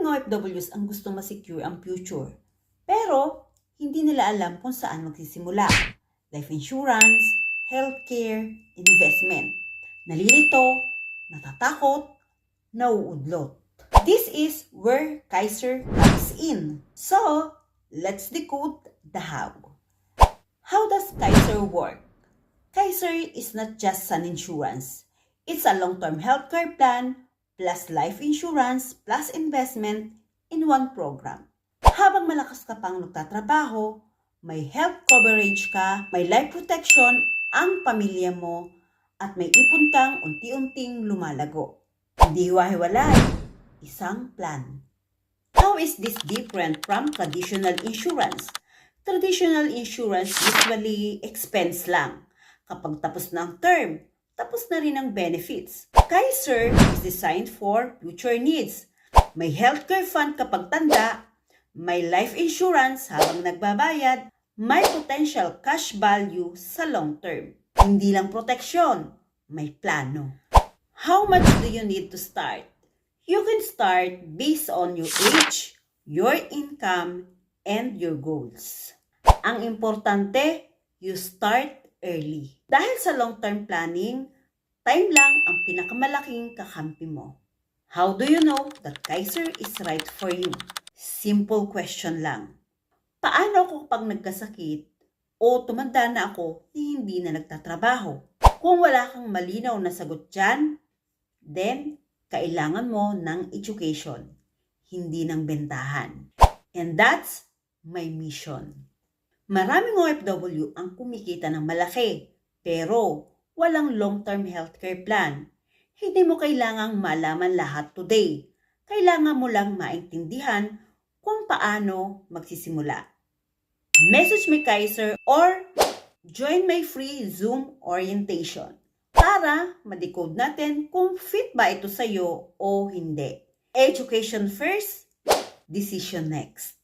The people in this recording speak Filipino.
Maraming OFWs ang gusto ma-secure ang future, pero hindi nila alam kung saan magsisimula. Life insurance, healthcare, investment. Nalilito, natatakot, nauudlot. This is where Kaiser comes in. So, let's decode the how. How does Kaiser work? Kaiser is not just an insurance. It's a long-term healthcare plan plus life insurance plus investment in one program. Habang malakas ka pang nagtatrabaho, may health coverage ka, may life protection ang pamilya mo, at may ipon kang unti-unting lumalago. Hindi hiwa-hiwalay, isang plan. How is this different from traditional insurance? Traditional insurance usually expense lang. Kapag tapos na ang term, tapos na rin ang benefits. Kaiser is designed for future needs. May healthcare fund kapag tanda, may life insurance habang nagbabayad, may potential cash value sa long term. Hindi lang proteksyon, may plano. How much do you need to start? You can start based on your age, your income, and your goals. Ang importante, you start early. Dahil sa long-term planning, time lang ang pinakamalaking kakampi mo. How do you know that Kaiser is right for you? Simple question lang. Paano ako pag nagkasakit o tumanda na ako hindi na nagtatrabaho? Kung wala kang malinaw na sagot dyan, then kailangan mo ng education, hindi ng bentahan. And that's my mission. Maraming OFW ang kumikita ng malaki, pero walang long-term healthcare plan. Hindi mo kailangang malaman lahat today. Kailangan mo lang maintindihan kung paano magsisimula. Message me Kaiser or join my free Zoom orientation para ma-decode natin kung fit ba ito sa'yo o hindi. Education first, decision next.